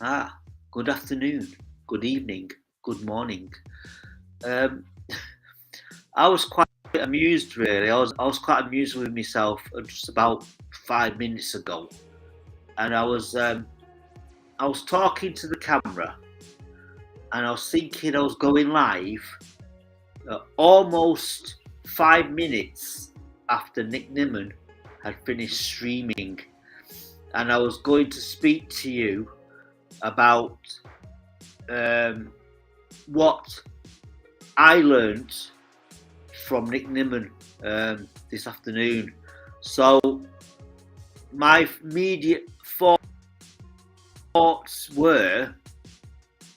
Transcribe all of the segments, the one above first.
Good afternoon, good evening, good morning. Um, I was quite amused, really. I was quite amused with myself just about 5 minutes ago, and I was talking to the camera, and I was thinking I was going live almost 5 minutes after Nick Nimmin had finished streaming, and I was going to speak to you about um, what I learned from Nick Nimmin this afternoon. So my immediate thoughts were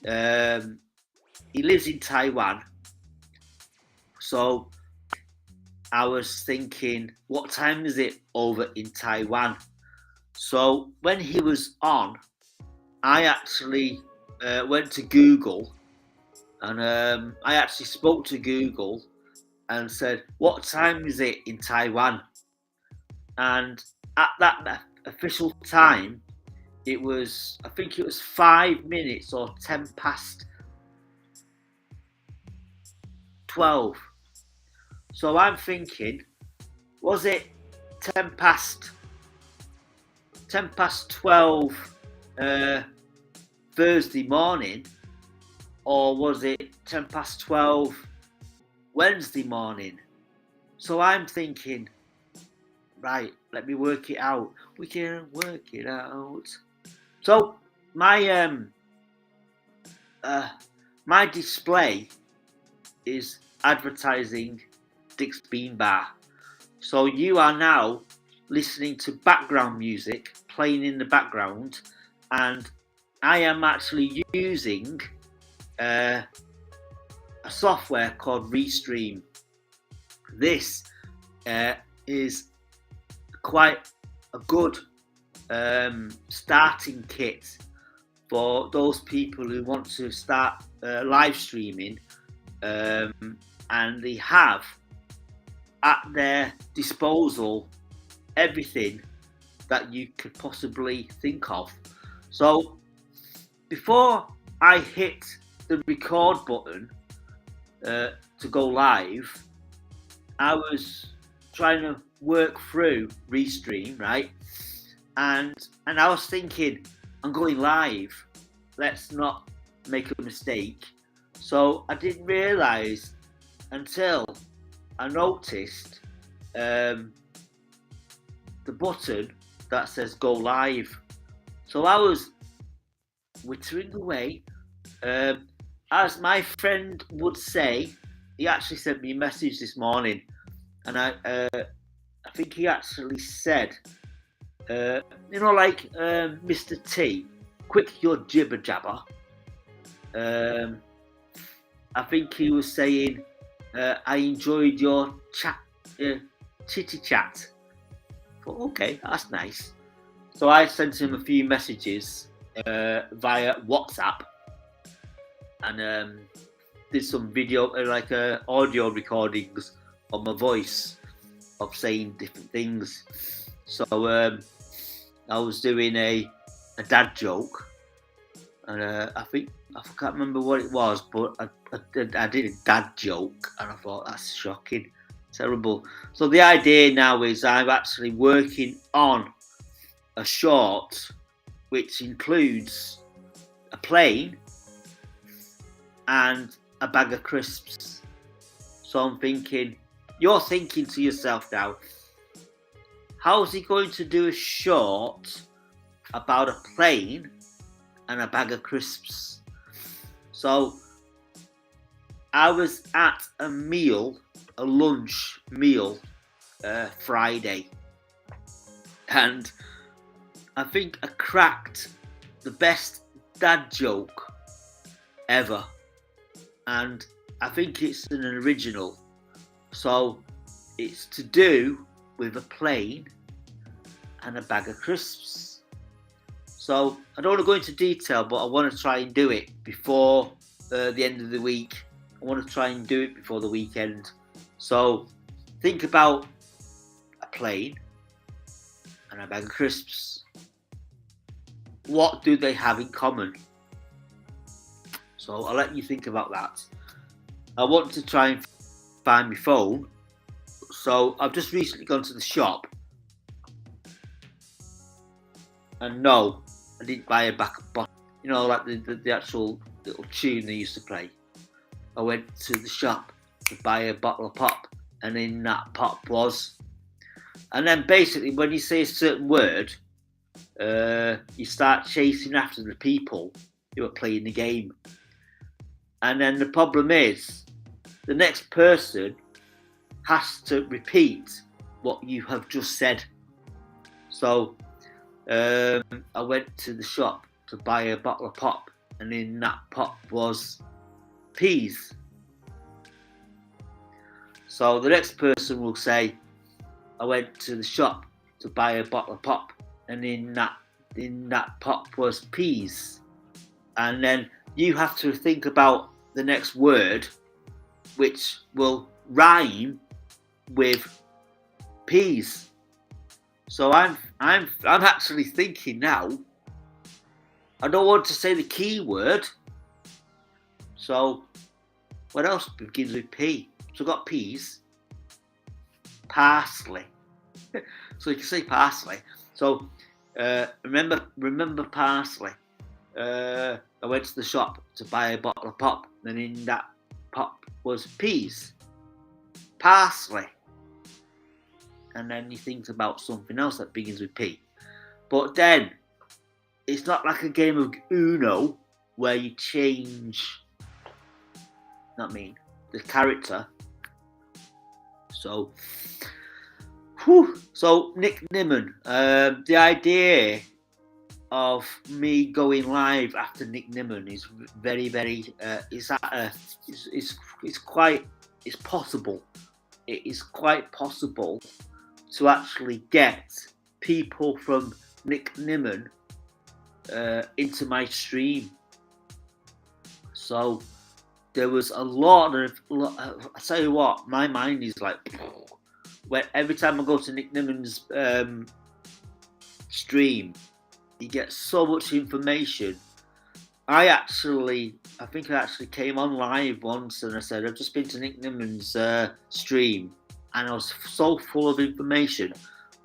he lives in Taiwan. So I was thinking, what time is it over in Taiwan? So when he was on, I actually went to Google and I actually spoke to Google and said, what time is it in Taiwan? And at that official time, I think it was 5 minutes or 10 past 12. So I'm thinking, was it 10 past 12 Thursday morning, or was it 10 past 12 Wednesday morning? So I'm thinking, right, let me work it out. We can work it out. So my display is advertising Dick's Bean Bar. So you are now listening to background music playing in the background, and I am actually using a software called Restream. This is quite a good starting kit for those people who want to start live streaming, and they have at their disposal everything that you could possibly think of. So before I hit the record button to go live, I was trying to work through Restream, right? And I was thinking, I'm going live. Let's not make a mistake. So I didn't realise until I noticed the button that says go live. So I was wittering away. As my friend would say, he actually sent me a message this morning, and I think he actually said, like Mr. T, quick your jibber jabber. I think he was saying, I enjoyed your chat, chitty chat. Thought, okay, that's nice. So I sent him a few messages via WhatsApp, and did some video, audio recordings of my voice of saying different things. So I was doing a dad joke, and I can't remember what it was, but I did a dad joke, and I thought that's shocking, terrible. So the idea now is I'm actually working on a short which includes a plane and a bag of crisps. So I'm thinking, you're thinking to yourself now, how's he going to do a short about a plane and a bag of crisps? So I was at a lunch meal Friday, and I think I cracked the best dad joke ever, and I think it's an original. So it's to do with a plane and a bag of crisps. So I don't want to go into detail, but I want to try and do it before the end of the week. I want to try and do it before the weekend. So think about a plane and a bag of crisps. what do they have in common? So I'll let you think about that. I want to try and find my phone. So I've just recently gone to the shop. And no, I didn't buy a backup bottle. You know, like the actual little tune they used to play. I went to the shop to buy a bottle of pop. And in that pop was... And then basically when you say a certain word, you start chasing after the people who are playing the game. And then the problem is, the next person has to repeat what you have just said. So I went to the shop to buy a bottle of pop, and in that pop was peas. So the next person will say, I went to the shop to buy a bottle of pop, and in that pop was peas. And then you have to think about the next word, which will rhyme with peas. So I'm actually thinking now. I don't want to say the key word. So what else begins with P? So I've got peas, parsley. So you can say parsley. So remember parsley. I went to the shop to buy a bottle of pop, and in that pop was peas, parsley, and then you think about something else that begins with P. But then it's not like a game of Uno where you change, the character. So Nick Nimmin, the idea of me going live after Nick Nimmin is very, very. It's possible. It is quite possible to actually get people from Nick Nimmin into my stream. So there was a lot of. I tell you what, my mind is like. Every time I go to Nick Nimmin's stream, you get so much information. I think I actually came on live once and I said, I've just been to Nick Nimmin's stream, and I was so full of information,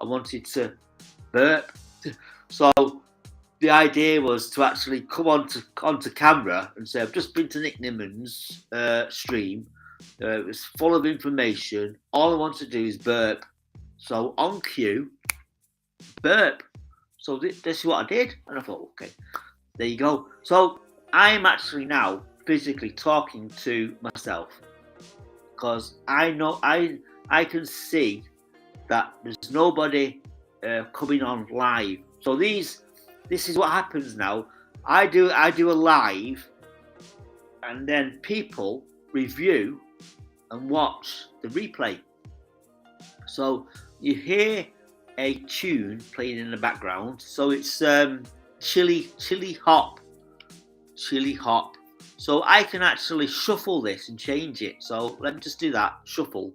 I wanted to burp. So the idea was to actually come onto camera and say, I've just been to Nick Nimmin's stream. It was full of information. All I want to do is burp. So on cue, burp. So this is what I did, and I thought, okay, there you go. So I'm actually now physically talking to myself, because I know I can see that there's nobody coming on live. So this is what happens now. I do a live, and then people review and watch the replay. So you hear a tune playing in the background. So it's chili hop. So I can actually shuffle this and change it. So let me just do that. Shuffle.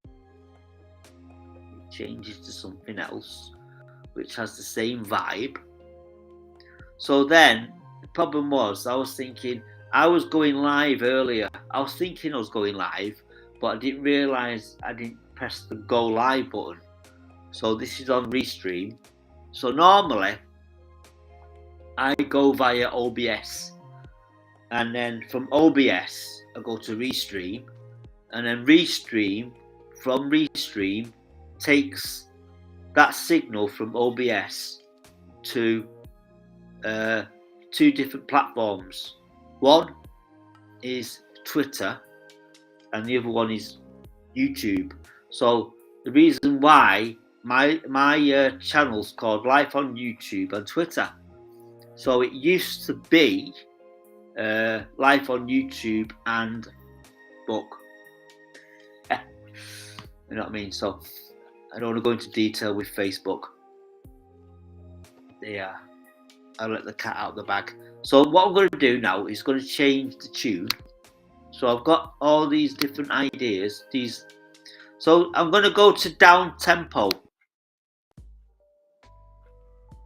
It changes to something else, which has the same vibe. So then the problem was, I was thinking I was going live earlier. I was thinking I was going live, but I didn't realise I didn't press the go live button. So this is on Restream. So normally I go via OBS, and then from OBS I go to Restream, and then from Restream takes that signal from OBS to two different platforms. One is Twitter and the other one is YouTube. So the reason why my channel's called Life on YouTube and Twitter. So it used to be Life on YouTube and Book. You know what I mean? So I don't want to go into detail with Facebook. Yeah, I'll let the cat out of the bag. So what I'm going to do now is going to change the tune. So I've got all these different ideas. So I'm going to go to down tempo.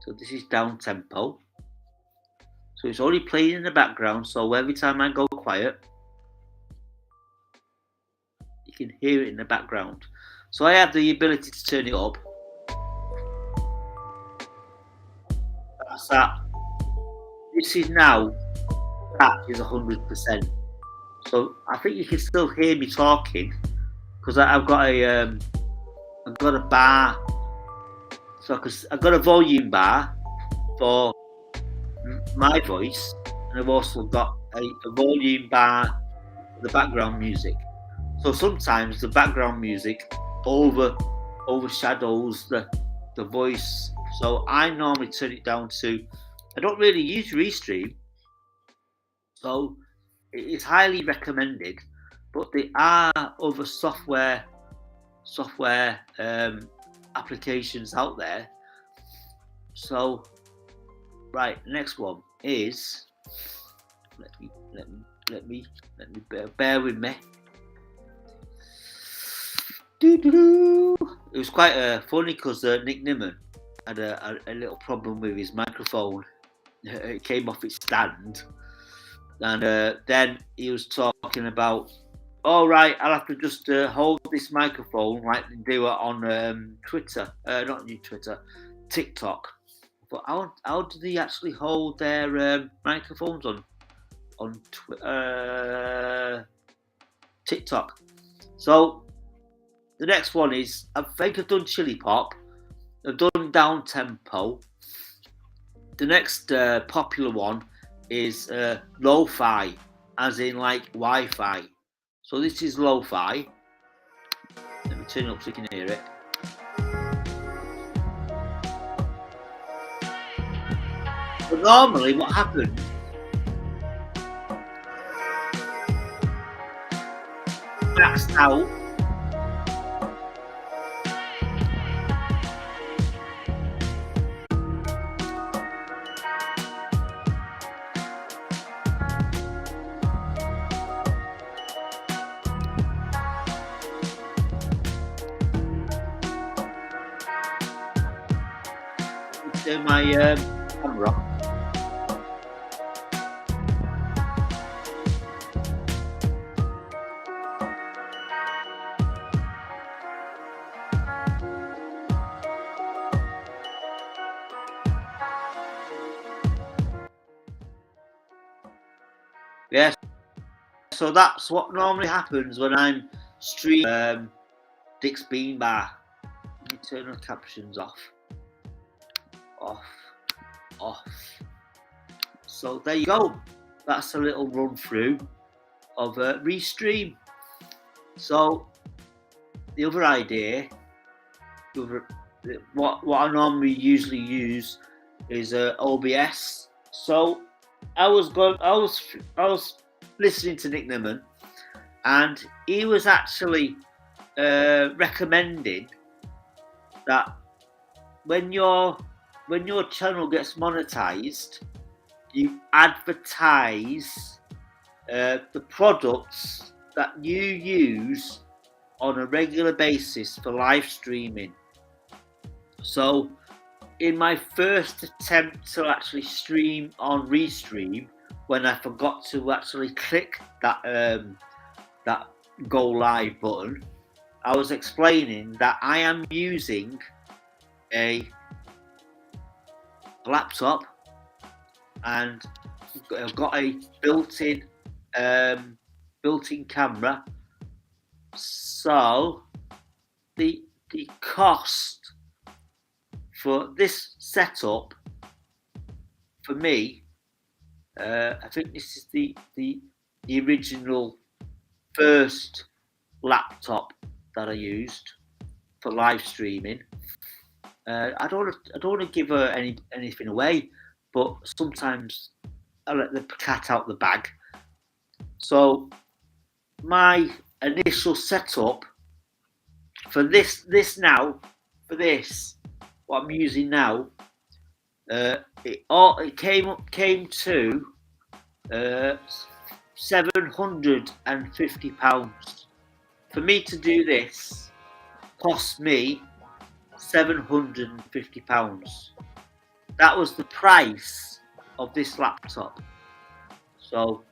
So this is down tempo. So it's only playing in the background. So every time I go quiet, you can hear it in the background. So I have the ability to turn it up. That's that. This is now, that is 100%. So I think you can still hear me talking because I've got a bar. So I've got a volume bar for my voice, and I've also got a volume bar for the background music. So sometimes the background music overshadows the voice. So I normally turn it down to. I don't really use Restream, so it's highly recommended. But there are other software applications out there. So right, next one is let me bear with me. It was quite funny because Nick Nimmin had a little problem with his microphone. It came off its stand, and then he was talking about, all right, I'll have to just hold this microphone like they do it on Twitter, not new Twitter, TikTok. But how do they actually hold their microphones on TikTok? So the next one is, I think I've done Chili Pop, I've done Down Tempo. The next popular one is Lo-Fi, as in like Wi-Fi. So this is Lo-Fi. Let me turn it up so you can hear it. But normally what happens, maxed out. Turn my camera off. Yes, so that's what normally happens when I'm streaming Dick's Bean Bar. Let me turn the captions off. Off. So there you go. That's a little run through of Restream. So the other idea, what I normally usually use is OBS. So I was listening to Nick Nimmin, and he was actually recommending that when your channel gets monetized, you advertise the products that you use on a regular basis for live streaming. So in my first attempt to actually stream on Restream, when I forgot to actually click that that go live button, I was explaining that I am using a laptop and I've got a built-in camera. So the cost for this setup for me, I think this is the original first laptop that I used for live streaming. I don't want to give anything away, but sometimes I let the cat out the bag. So my initial setup for this what I'm using now, it came to £750. For me to do this cost me £750. that was the price of this laptop. So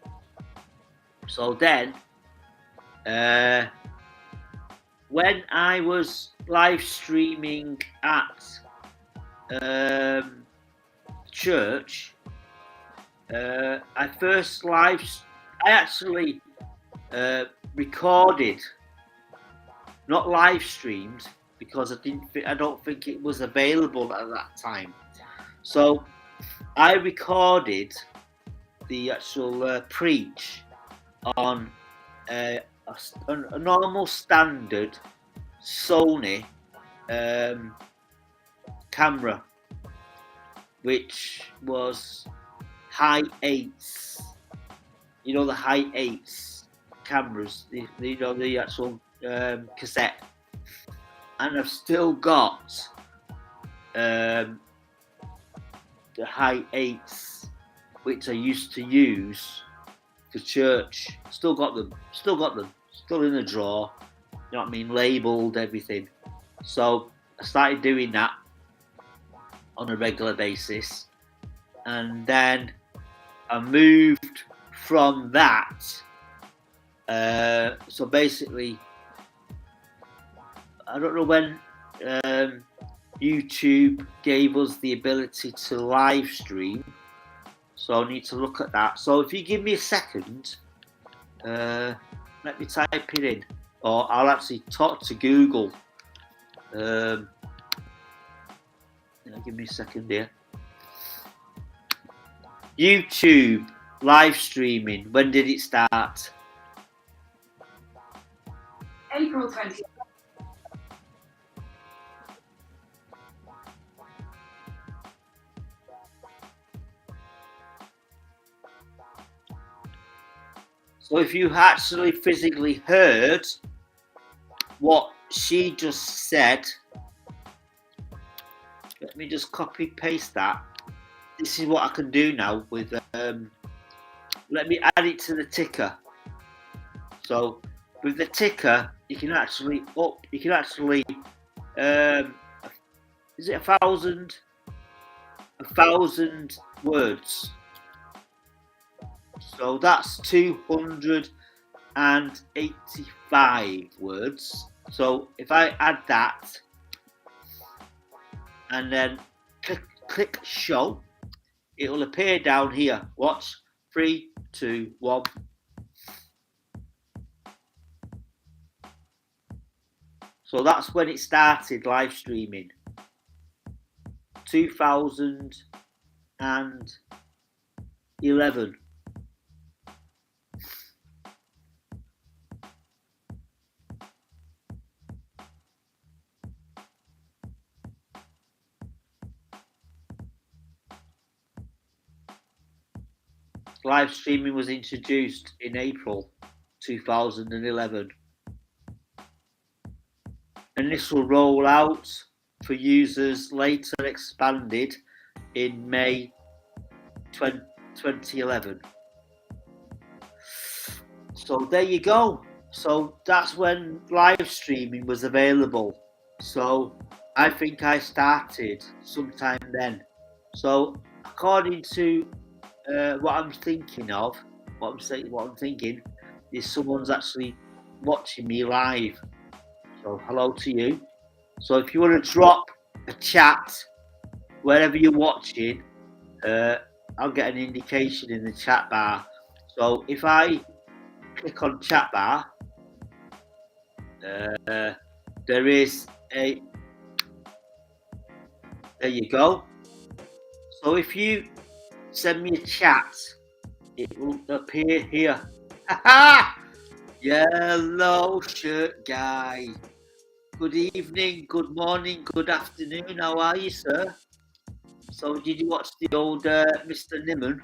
then, when I was live streaming at church, I actually recorded, not live streamed, because I don't think it was available at that time. So I recorded the actual preach on a normal standard Sony camera, which was high 8s. You know, the high 8s cameras, the actual cassette. And I've still got the high 8s, which I used to use for church. Still got them, still in the drawer. You know what I mean? Labelled, everything. So I started doing that on a regular basis, and then I moved from that. So basically, I don't know when YouTube gave us the ability to live stream, so I need to look at that. So if you give me a second, let me type it in, or I'll actually talk to Google. Give me a second here. YouTube live streaming, when did it start? April 20th. So if you actually physically heard what she just said, let me just copy paste that. This is what I can do now with let me add it to the ticker. So with the ticker, you can actually is it 1,000 words? So that's 285 words. So if I add that and then click show, it will appear down here. Watch. 3, 2, 1. So that's when it started live streaming. 2011. Live streaming was introduced in April 2011. And this will roll out for users, later expanded in May 2011. So there you go. So that's when live streaming was available. So I think I started sometime then. So according to what I'm thinking of, what I'm thinking is someone's actually watching me live. So hello to you. So if you want to drop a chat wherever you're watching, I'll get an indication in the chat bar. So if I click on chat bar, there is a, there you go. So if you send me a chat, it will appear here. Yellow shirt guy. Good evening, good morning, good afternoon. How are you, sir? So did you watch the old Mr. Nimon?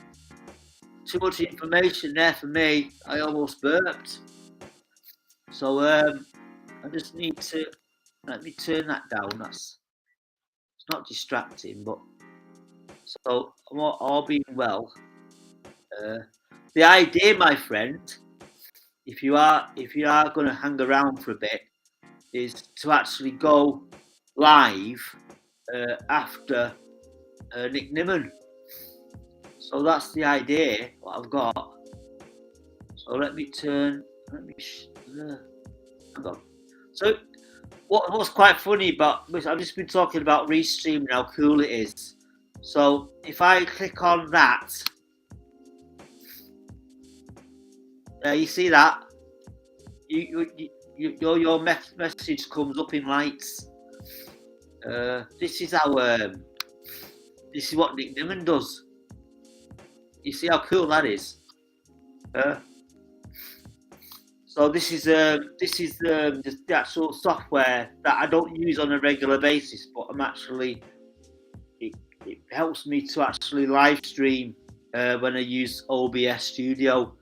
Too much information there for me. I almost burped. So I just need to, let me turn that down. It's not distracting, but so all being well. The idea, my friend, if you are going to hang around for a bit, is to actually go live after Nick Nimmin. So that's the idea what I've got. So let me hang on. So what's quite funny about, I've just been talking about restreaming, how cool it is. So if I click on that, you see that? Your message comes up in lights. This is this is what Nick Nimmin does. You see how cool that is? So this is the actual software that I don't use on a regular basis, but I'm actually it helps me to actually live stream when I use OBS Studio.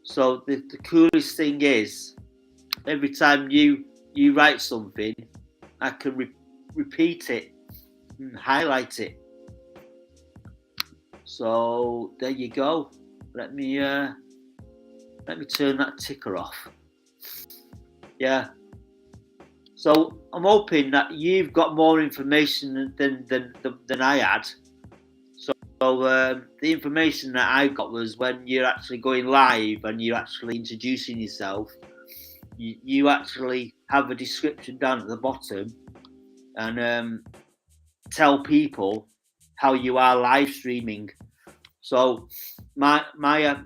So the coolest thing is, every time you write something, I can repeat it and highlight it. So there you go. Let me turn that ticker off. Yeah. So I'm hoping that you've got more information than I had. So the information that I got was when you're actually going live and you're actually introducing yourself, you actually have a description down at the bottom and tell people how you are live streaming. So my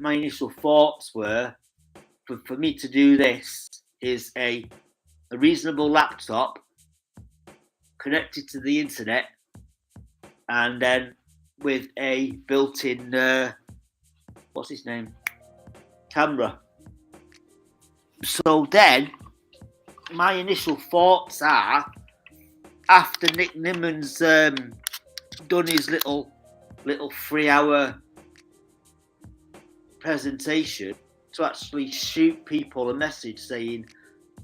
initial thoughts were, for me to do this is a reasonable laptop connected to the internet, and then with a built-in what's his name, camera. So then my initial thoughts are, after Nick Nimmin's done his little 3-hour presentation, to actually shoot people a message saying,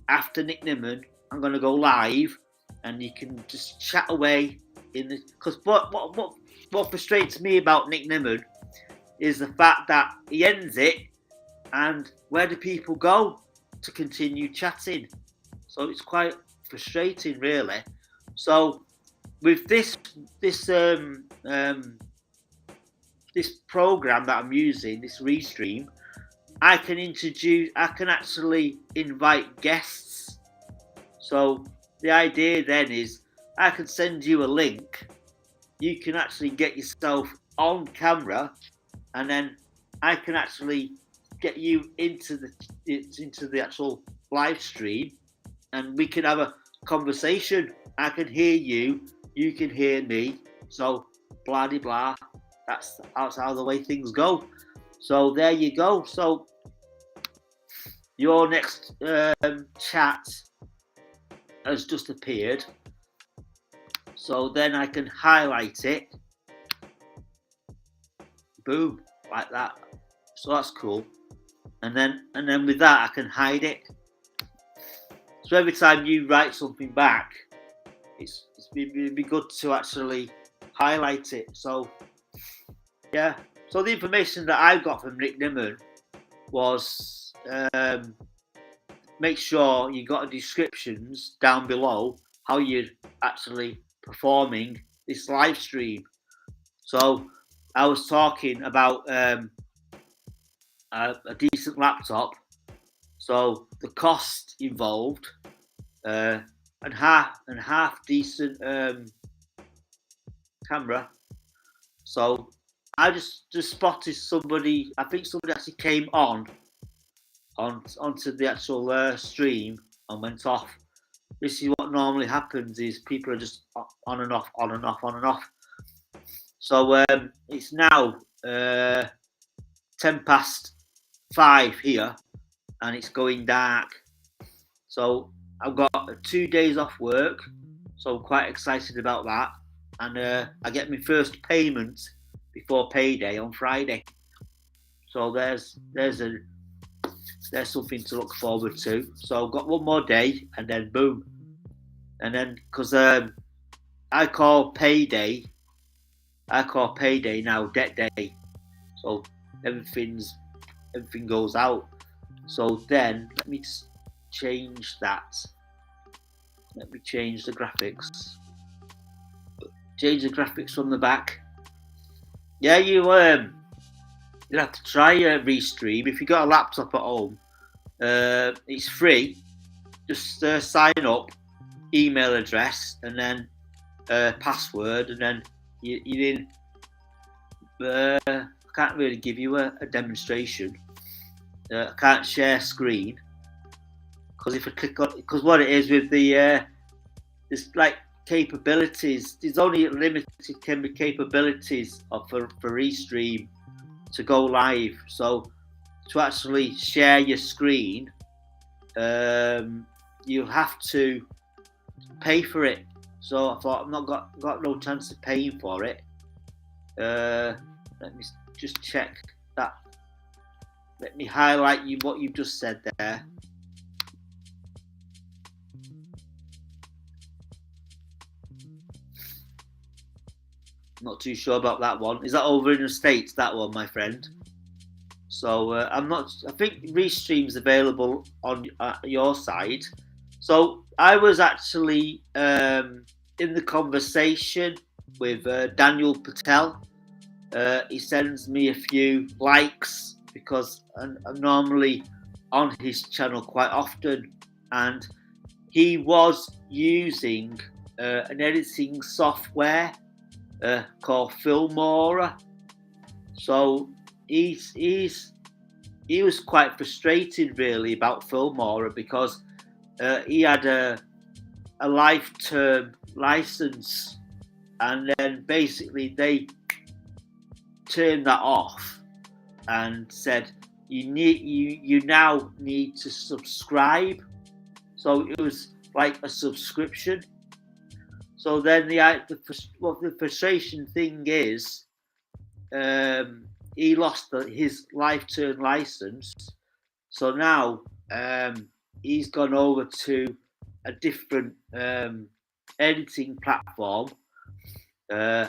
after Nick Nimmin, I'm going to go live, and you can just chat away because what frustrates me about Nick Nimmin is the fact that he ends it, and where do people go to continue chatting? So it's quite frustrating, really. So with this program that I'm using, this Restream, I can actually invite guests. So the idea then is, I can send you a link. You can actually get yourself on camera, and then I can actually get you into the actual live stream, and we can have a conversation. I can hear you, you can hear me. So blah de blah. That's how the way things go. So there you go. So your next chat has just appeared. So then I can highlight it. Boom, like that. So that's cool. And then with that I can hide it. So every time you write something back, it'd be good to actually highlight it. So yeah. So the information that I got from Nick Nimmin was, make sure you got descriptions down below how you're actually performing this live stream. So I was talking about a decent laptop, so the cost involved, and half decent camera. So I just spotted somebody. I think somebody actually came onto the actual stream and went off. This is what normally happens: is people are just on and off, on and off, on and off. So it's now 5:10 here, and it's going dark. So I've got 2 days off work, so I'm quite excited about that. And I get my first payment before payday on Friday. So there's something to look forward to. So I've got one more day, and then boom. And then, because I call payday now debt day. So everything goes out. So then let me change that. Let me change the graphics. Change the graphics from the back. Yeah, you have to try Restream if you got a laptop at home. It's free. Just sign up, email address, and then password, and then you're in. I can't really give you a demonstration. I can't share screen because if I click on, because what it is with the there's like capabilities. There's only limited capabilities for Restream to go live. So to actually share your screen, you'll have to pay for it. So I thought I've not got no chance of paying for it. Let me just check that. Let me highlight you what you've just said there. Not too sure about that one. Is that over in the States, that one, my friend? So I'm not. I think Restream's available on your side. So I was actually in the conversation with Daniel Patel. He sends me a few likes because I'm normally on his channel quite often, and he was using an editing software called Filmora. So he was quite frustrated really about Filmora because he had a life-term license, and then basically they turned that off and said you now need to subscribe. So it was like a subscription. So then the frustration thing is, he lost his life-term license. So now he's gone over to a different editing platform,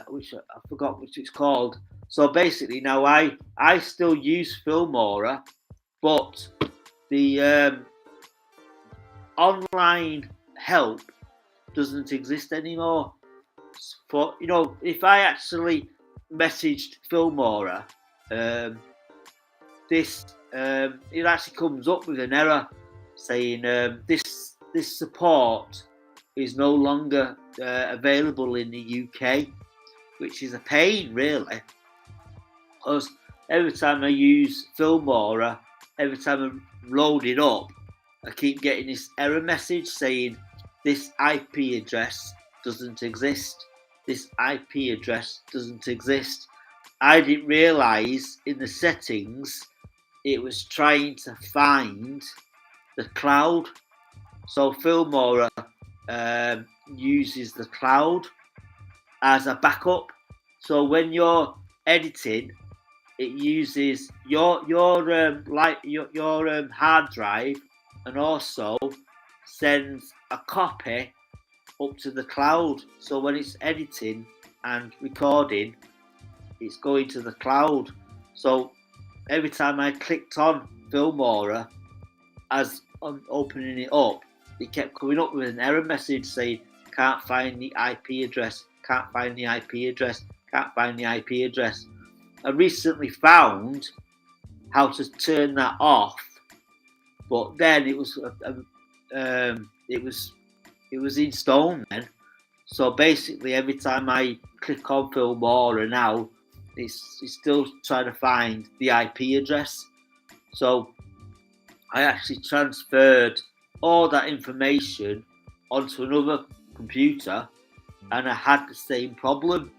which I forgot what it's called. So basically now I still use Filmora, but the online help doesn't exist anymore. For if I actually messaged Filmora, it actually comes up with an error saying this support is no longer available in the UK, which is a pain really, because every time I use Filmora, every time I load it up, I keep getting this error message saying this IP address doesn't exist. This IP address doesn't exist. I didn't realise in the settings it was trying to find the cloud. So Filmora uses the cloud as a backup. So when you're editing, it uses your hard drive, and also sends a copy up to the cloud. So when it's editing and recording, it's going to the cloud. So every time I clicked on Filmora, as I'm opening it up, it kept coming up with an error message saying can't find the IP address, can't find the IP address, can't find the IP address. I recently found how to turn that off, but then it was in stone then. So basically, every time I click on Filmora now, it's still trying to find the IP address. So I actually transferred all that information onto another computer, and I had the same problem.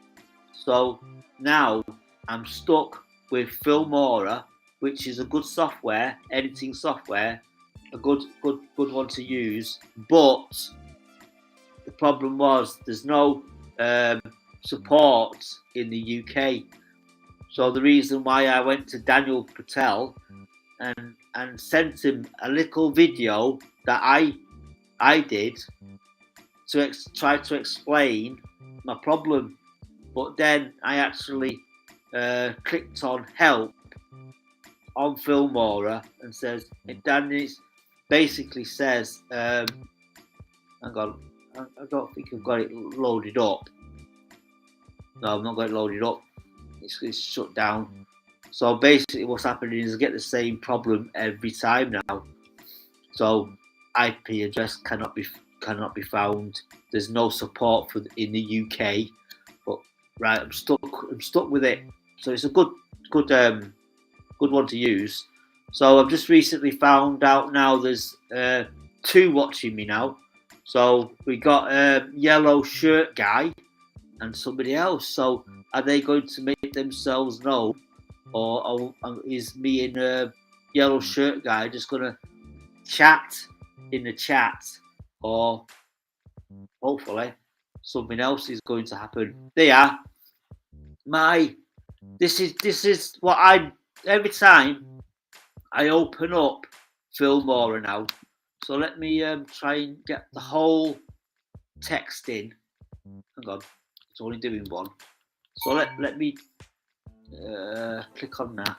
So now I'm stuck with Filmora, which is a good software, editing software, a good one to use. But the problem was there's no support in the UK. So the reason why I went to Daniel Patel and sent him a little video that I did to try to explain my problem. But then I actually clicked on help on Filmora and says, and Danny basically says, hang on, I don't think I've got it loaded up. No, I've not got it loaded up. it's shut down. So basically, what's happening is I get the same problem every time now. So IP address cannot be found. There's no support for in the UK. But right, I'm stuck with it. So it's a good one to use. So I've just recently found out now there's 2 watching me now. So we got a yellow shirt guy and somebody else. So are they going to make themselves known, or is me and a yellow shirt guy just gonna chat in the chat, or hopefully something else is going to happen? They are this is what I every time I open up Fillmore now. So let me try and get the whole text in. Hang on, it's only doing one. So let me click on that.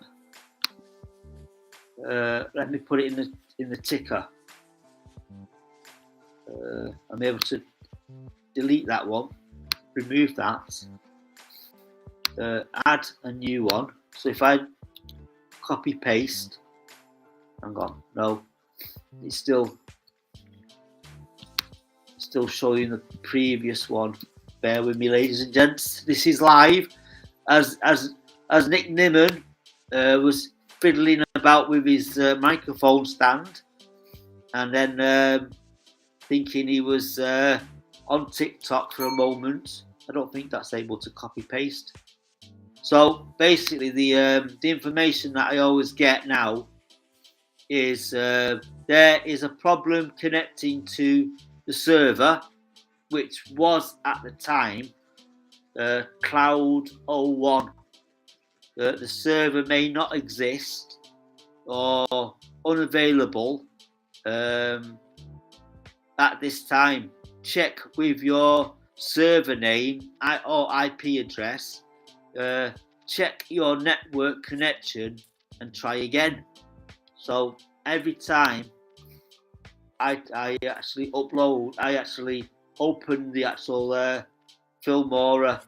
Let me put it in the ticker. I'm able to delete that one, remove that, add a new one. So if I copy paste, hang on, no, it's still showing the previous one. Bear with me, ladies and gents. This is live. As Nick Nimmin was fiddling about with his microphone stand, and then thinking he was on TikTok for a moment. I don't think that's able to copy paste. So basically, the information that I always get now is there is a problem connecting to the server, which was at the time Cloud 01. The server may not exist or unavailable at this time. Check with your server name or IP address. Check your network connection and try again. So every time I actually open the actual Fillmore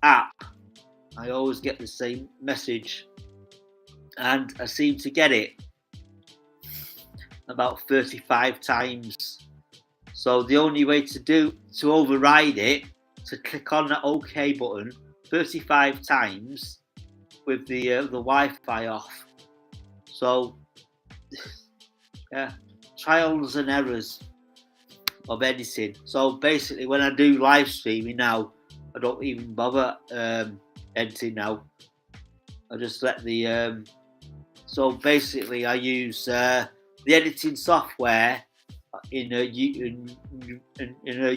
app, I always get the same message, and I seem to get it about 35 times. So the only way to override it, to click on that OK button 35 times with the Wi-Fi off. So yeah, trials and errors of editing. So basically, when I do live streaming now, I don't even bother editing now. I just let the so basically I use the editing software in a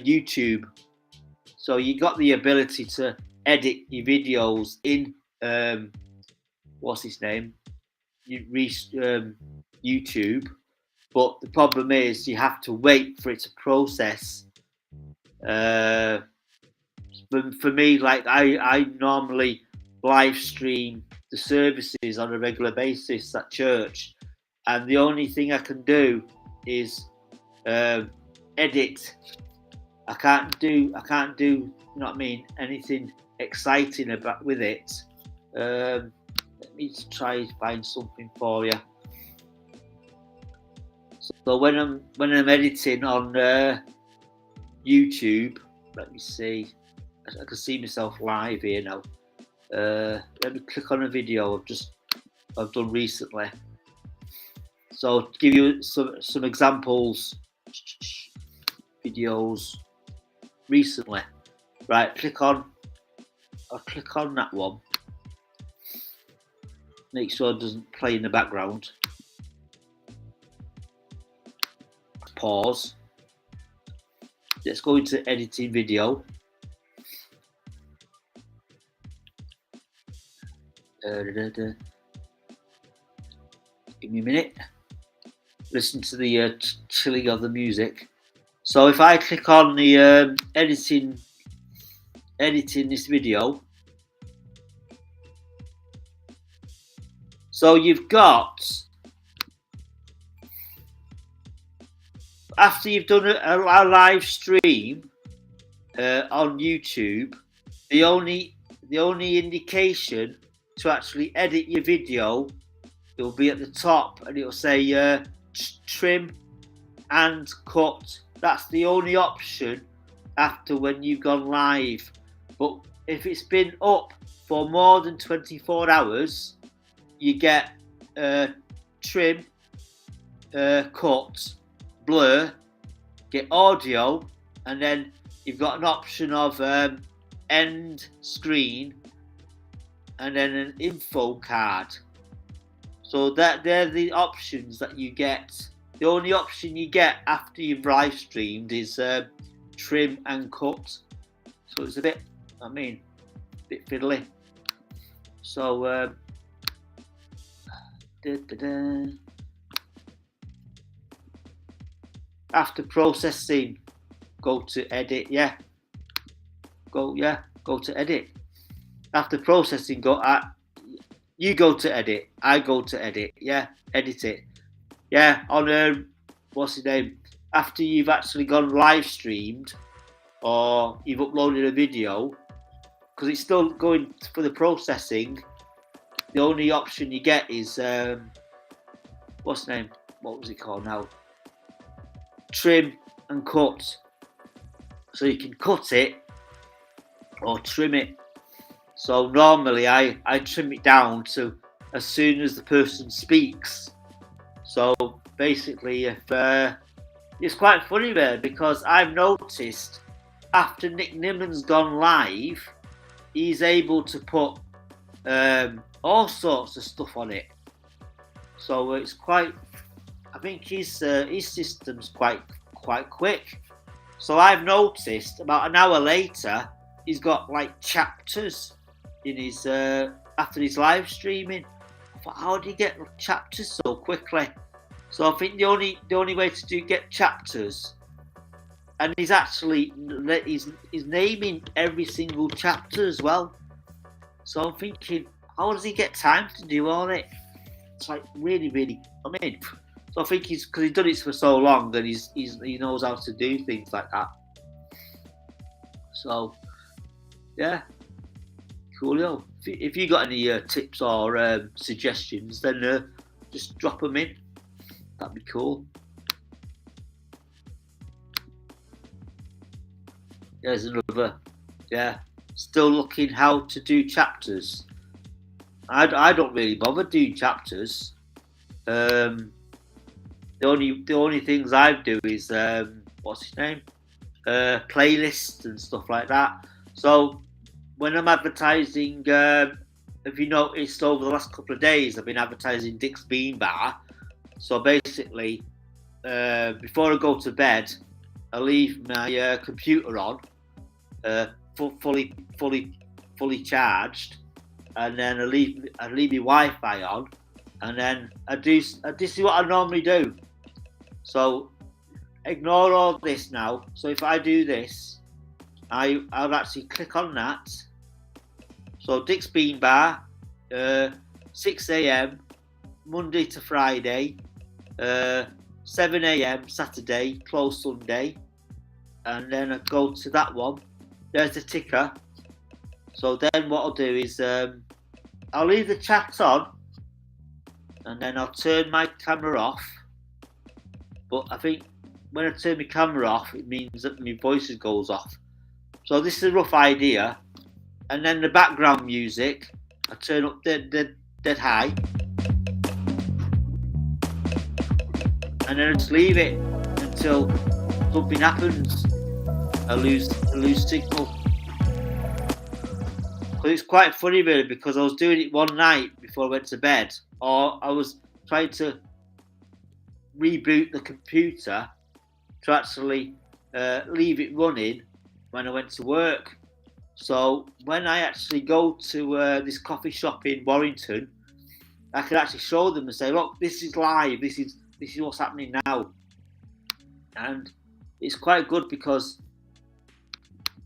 YouTube. So you got the ability to edit your videos in what's his name, YouTube. But the problem is you have to wait for it to process. For me, like I normally live stream the services on a regular basis at church, and the only thing I can do is edit. I can't do you know what I mean, anything exciting about with it. Let me try to find something for you. So when I'm editing on YouTube, let me see. I can see myself live here now. Let me click on a video I've done recently. So to give you some examples, videos recently. Right, I'll click on that one. Make sure it doesn't play in the background. Pause. Let's go into editing video. Give me a minute. Listen to the chilling of the music. So if I click on the editing this video, so you've got, after you've done a live stream on YouTube, the only the only indication to actually edit your video, it will be at the top and it will say trim and cut. That's the only option after when you've gone live. But if it's been up for more than 24 hours, you get trim, cut, blur, get audio, and then you've got an option of end screen and then an info card. So they're the options that you get. The only option you get after you've live streamed is trim and cut. So it's a bit fiddly. So after processing, go to edit. Go to edit. After processing, you go to edit. I go to edit. Edit it. On what's the name? After you've actually gone live streamed or you've uploaded a video, because it's still going for the processing. The only option you get is what's the name? What was it called now? Trim and cut. So you can cut it or trim it. So normally I trim it down to as soon as the person speaks. So basically, if it's quite funny there, because I've noticed after Nick Nimmon's gone live, he's able to put all sorts of stuff on it. So it's quite. I think his system's quite quick. So I've noticed about an hour later, he's got like chapters in his after his live streaming. I thought, how do you get chapters so quickly? So I think the only way to get chapters, and he's naming every single chapter as well. So I'm thinking, how does he get time to do all it? It's like really. So I think because he's done it for so long, and he knows how to do things like that. So coolio. If you got any tips or suggestions, then just drop them in. That'd be cool. There's another. Still looking how to do chapters. I don't really bother doing chapters. The only things I do is what's his name? Playlists and stuff like that. So when I'm advertising, if you noticed over the last couple of days, I've been advertising Dick's Bean Bar. So basically, before I go to bed, I leave my computer on, fully charged, and then I leave my Wi-Fi on, and then this is what I normally do. So ignore all this now. So if I do this, I'll actually click on that. So Dick's Bean Bar, 6 a.m. Monday to Friday, 7 a.m. Saturday, close Sunday, and then I go to that one. There's the ticker. So then what I'll do is I'll leave the chat on, and then I'll turn my camera off. But I think when I turn my camera off, it means that my voice goes off. So this is a rough idea. And then the background music, I turn up dead high. And then I just leave it until something happens. I lose signal. But it's quite funny really, because I was doing it one night before I went to bed, or I was trying to reboot the computer to actually leave it running when I went to work. So when I actually go to this coffee shop in Warrington, I can actually show them and say, look, this is live, this is what's happening now. And it's quite good because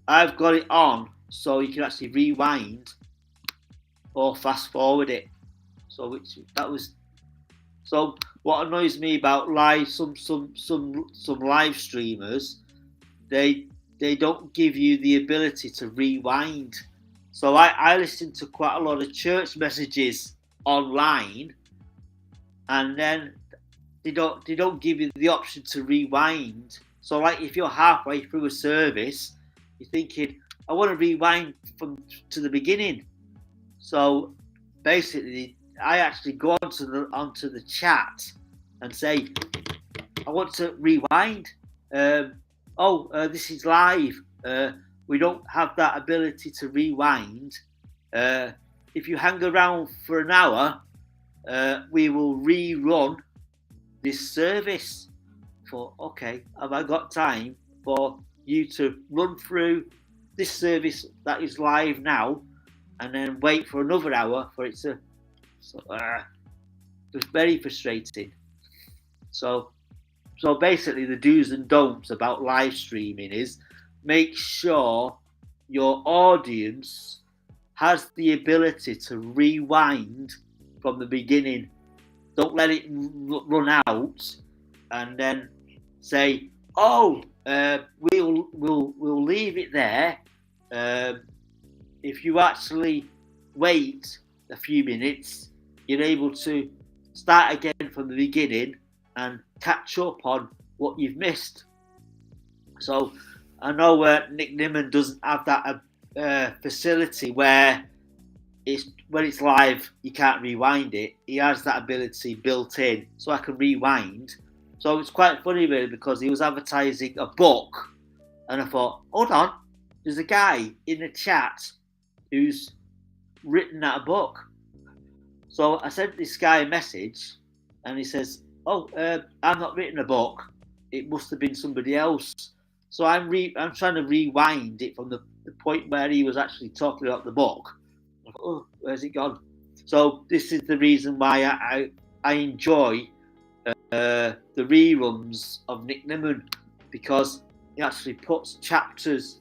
I've got it on so you can actually rewind or fast forward it. So what annoys me about some live streamers, they don't give you the ability to rewind. So I listen to quite a lot of church messages online, and then they don't give you the option to rewind. So like if you're halfway through a service, you're thinking, I want to rewind to the beginning. So basically, I actually go onto the chat and say, I want to rewind. This is live. We don't have that ability to rewind. If you hang around for an hour, we will rerun this service. For okay, have I got time for you to run through this service that is live now, and then wait for another hour for it to? So it's very frustrating. So basically, the do's and don'ts about live streaming is make sure your audience has the ability to rewind from the beginning. Don't let it run out and then say, "Oh, we'll leave it there." If you actually wait a few minutes, you're able to start again from the beginning and catch up on what you've missed. So I know Nick Nimmin doesn't have that facility where when it's live you can't rewind it. He has that ability built in, so I can rewind. So it's quite funny really, because he was advertising a book, and I thought, hold on, there's a guy in the chat who's written that book. So I sent this guy a message, and he says, "Oh, I've not written a book. It must have been somebody else." So I'm trying to rewind it from the point where he was actually talking about the book. I thought, oh, where's it gone? So this is the reason why I enjoy the reruns of Nick Nimmin, because he actually puts chapters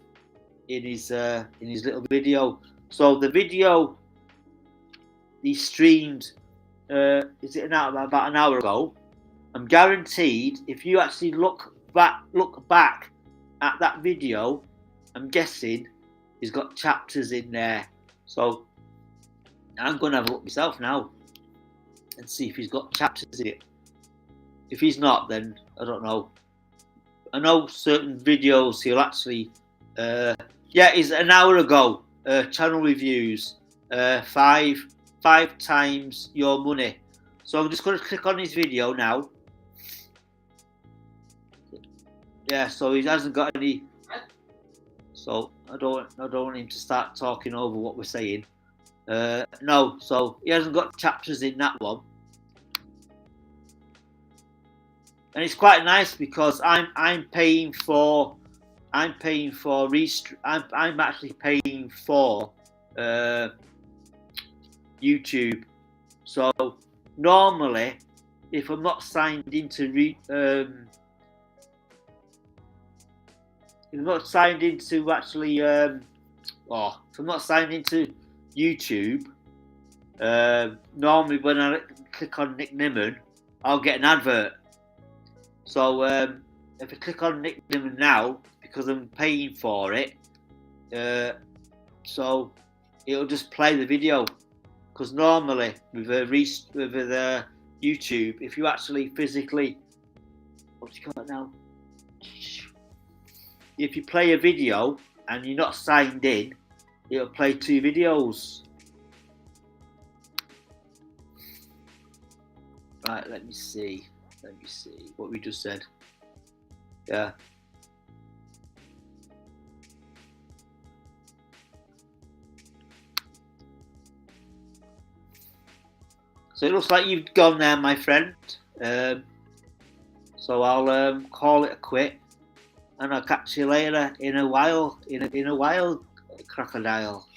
in his little video. So the video he streamed, is it about an hour ago? I'm guaranteed if you actually look back at that video, I'm guessing he's got chapters in there. So I'm going to have a look myself now and see if he's got chapters in it. If he's not, then I don't know. I know certain videos he'll actually, it's an hour ago. Channel reviews, five times your money. So I'm just going to click on his video now. Yeah, so he hasn't got any. So I don't want him to start talking over what we're saying. No, so he hasn't got chapters in that one. And it's quite nice because I'm actually paying for YouTube. So normally, if I'm not signed into YouTube, normally when I click on Nick Nimmin, I'll get an advert. So if I click on Nick Nimmin now, because I'm paying for it, so it'll just play the video. Because normally with YouTube, if you actually physically, what's it called now? If you play a video and you're not signed in, it'll play two videos. Right, let me see what we just said. Yeah. So it looks like you've gone there, my friend. So I'll call it a quit, and I'll catch you later in a while. In a while, crocodile.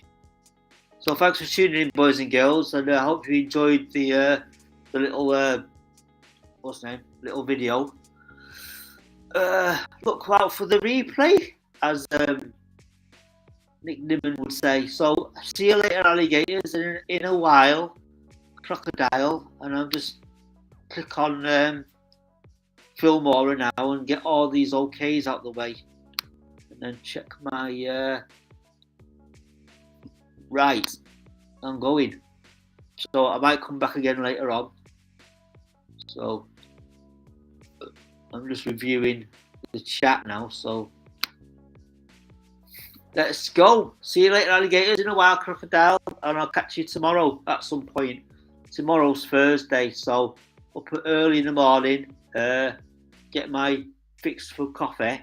So thanks for tuning in, boys and girls, and I hope you enjoyed the little little video. Look out for the replay, as Nick Nimmin would say. So see you later, alligators. In a while, crocodile, and I'll just click on Filmora now and get all these OKs out the way, and then check my Right, I'm going. So I might come back again later on. So I'm just reviewing the chat now. So let's go. See you later, alligators. In a while, crocodile, and I'll catch you tomorrow at some point. Tomorrow's Thursday, so up early in the morning, get my fix for coffee,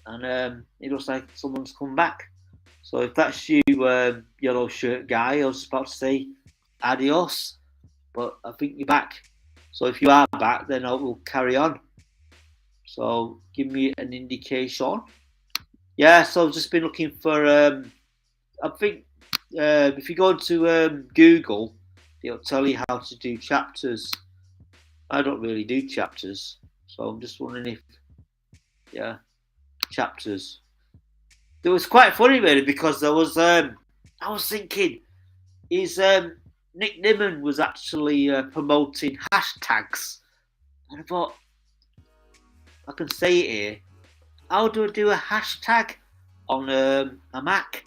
and it looks like someone's come back. So if that's you, yellow shirt guy, I was about to say adios, but I think you're back. So if you are back, then I will carry on. So give me an indication. Yeah, so I've just been looking for. I think if you go to Google, it'll tell you how to do chapters. I don't really do chapters, so I'm just wondering if, yeah, chapters. It was quite funny really because I was thinking is Nick Nimmin was actually promoting hashtags, and I thought I can say it here. How do I do a hashtag on a Mac?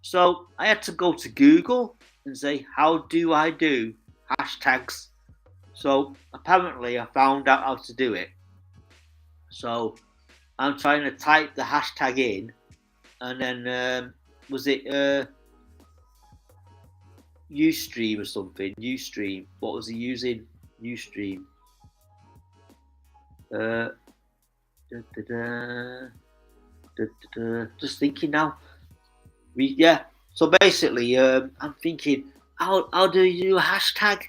So I had to go to Google and say, how do I do hashtags? So apparently I found out how to do it. So I'm trying to type the hashtag in, and then was it Ustream or something? Ustream. What was he using? Ustream. Just thinking now. Yeah. So basically, I'm thinking, how do you do a hashtag?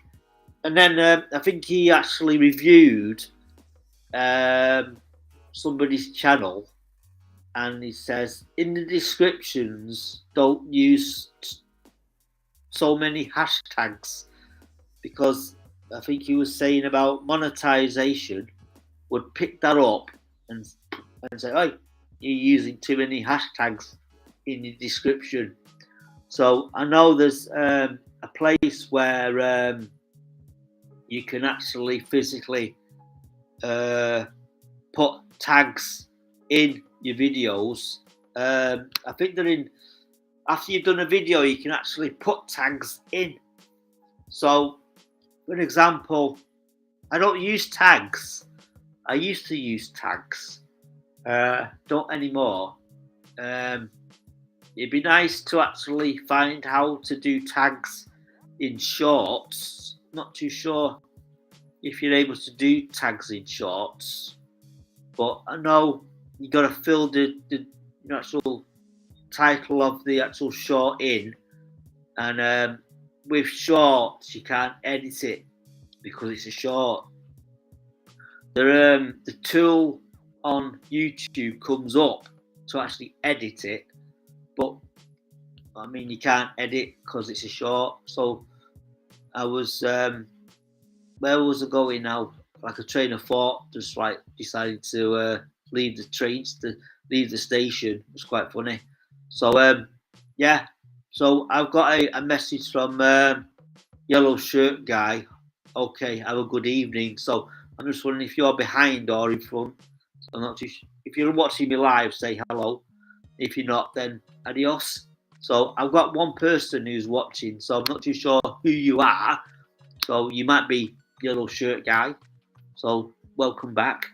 And then I think he actually reviewed somebody's channel, and he says in the descriptions don't use so many hashtags, because I think he was saying about monetization would pick that up and say, oh, you're using too many hashtags in the description. So I know there's a place where you can actually physically put tags in your videos. I think they're in, after you've done a video, you can actually put tags in. So, for example, I don't use tags. I used to use tags. Don't anymore. It'd be nice to actually find how to do tags in shorts. Not too sure if you're able to do tags in shorts, but I know you got to fill the actual title of the actual short in, and with shorts you can't edit it because it's a short. The tool on YouTube comes up to actually edit it, but I mean you can't edit because it's a short. So I was where was I going now? Like a train of thought, just like decided to leave the trains, to leave the station. It was quite funny. So yeah, so I've got a message from yellow shirt guy. Okay, have a good evening. So I'm just wondering if you're behind or in front. So I'm not too. If you're watching me live, say hello. If you're not, then adios. So I've got one person who's watching, so I'm not too sure who you are. So you might be yellow shirt guy. So welcome back.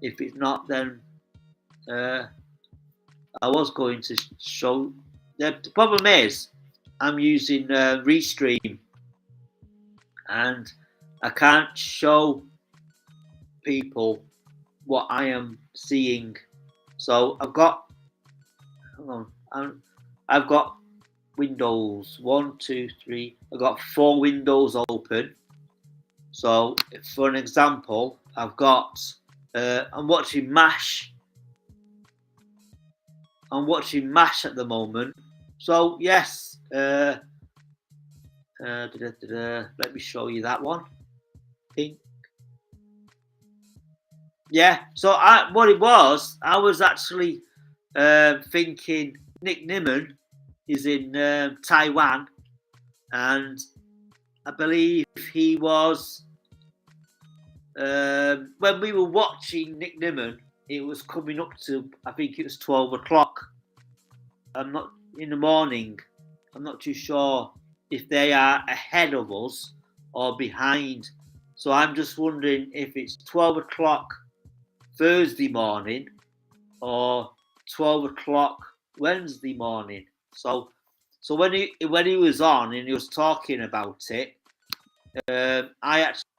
If it's not, then I was going to show. The problem is I'm using Restream, and I can't show people what I am seeing. So I've got, hang on, I've got windows 1, 2, 3. I've got 4 windows open. So for an example, I've got I'm watching MASH. I'm watching MASH at the moment. So yes, let me show you that one. Pink. Yeah. So what it was, I was actually thinking Nick Nimmin is in Taiwan, and I believe he was when we were watching Nick Nimmin. It was coming up to, I think it was 12 o'clock. I'm not in the morning, I'm not too sure if they are ahead of us or behind. So I'm just wondering if it's 12 o'clock Thursday morning or 12 o'clock Wednesday morning. So when he was on and he was talking about it, I actually